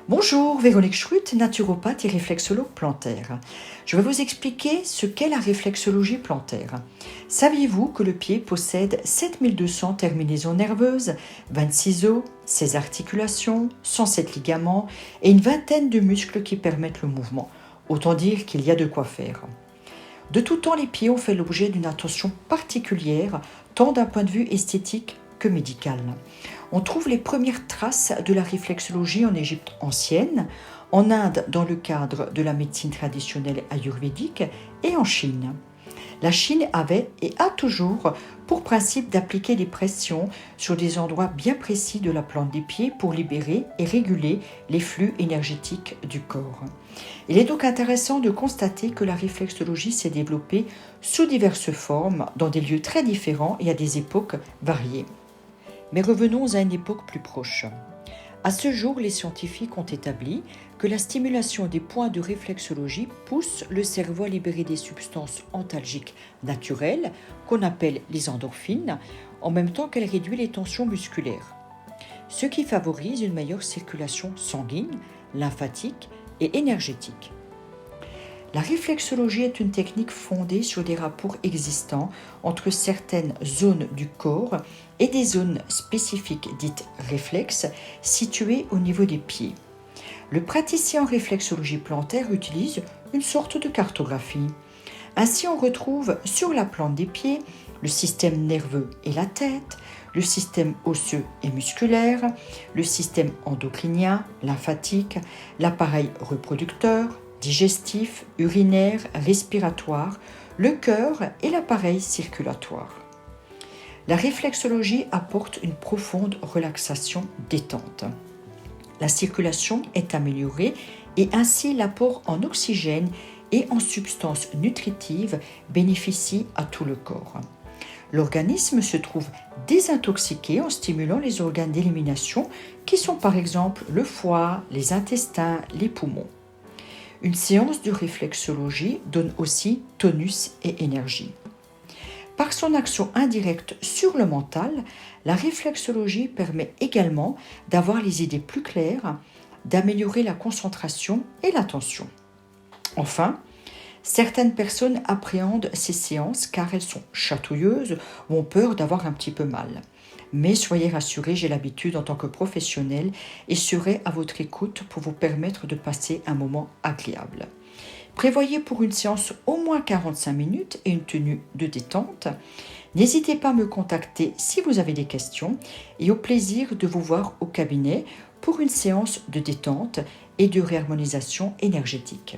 Bonjour, Véronique Schrutt, naturopathe et réflexologue plantaire. Je vais vous expliquer ce qu'est la réflexologie plantaire. Saviez-vous que le pied possède 7200 terminaisons nerveuses, 26 os, 16 articulations, 107 ligaments et une vingtaine de muscles qui permettent le mouvement? Autant dire qu'il y a de quoi faire. De tout temps, les pieds ont fait l'objet d'une attention particulière, tant d'un point de vue esthétique que médical. On trouve les premières traces de la réflexologie en Égypte ancienne, en Inde dans le cadre de la médecine traditionnelle ayurvédique et en Chine. La Chine avait et a toujours pour principe d'appliquer des pressions sur des endroits bien précis de la plante des pieds pour libérer et réguler les flux énergétiques du corps. Il est donc intéressant de constater que la réflexologie s'est développée sous diverses formes, dans des lieux très différents et à des époques variées. Mais revenons à une époque plus proche. À ce jour, les scientifiques ont établi que la stimulation des points de réflexologie pousse le cerveau à libérer des substances antalgiques naturelles, qu'on appelle les endorphines, en même temps qu'elle réduit les tensions musculaires, ce qui favorise une meilleure circulation sanguine, lymphatique et énergétique. La réflexologie est une technique fondée sur des rapports existants entre certaines zones du corps et des zones spécifiques dites réflexes situées au niveau des pieds. Le praticien en réflexologie plantaire utilise une sorte de cartographie. Ainsi, on retrouve sur la plante des pieds le système nerveux et la tête, le système osseux et musculaire, le système endocrinien, lymphatique, l'appareil reproducteur, digestif, urinaire, respiratoire, le cœur et l'appareil circulatoire. La réflexologie apporte une profonde relaxation détente. La circulation est améliorée et ainsi l'apport en oxygène et en substances nutritives bénéficie à tout le corps. L'organisme se trouve désintoxiqué en stimulant les organes d'élimination qui sont par exemple le foie, les intestins, les poumons. Une séance de réflexologie donne aussi tonus et énergie. Par son action indirecte sur le mental, la réflexologie permet également d'avoir les idées plus claires, d'améliorer la concentration et l'attention. Enfin, certaines personnes appréhendent ces séances car elles sont chatouilleuses ou ont peur d'avoir un petit peu mal. Mais soyez rassurés, j'ai l'habitude en tant que professionnel et serai à votre écoute pour vous permettre de passer un moment agréable. Prévoyez pour une séance au moins 45 minutes et une tenue de détente. N'hésitez pas à me contacter si vous avez des questions et au plaisir de vous voir au cabinet pour une séance de détente et de réharmonisation énergétique.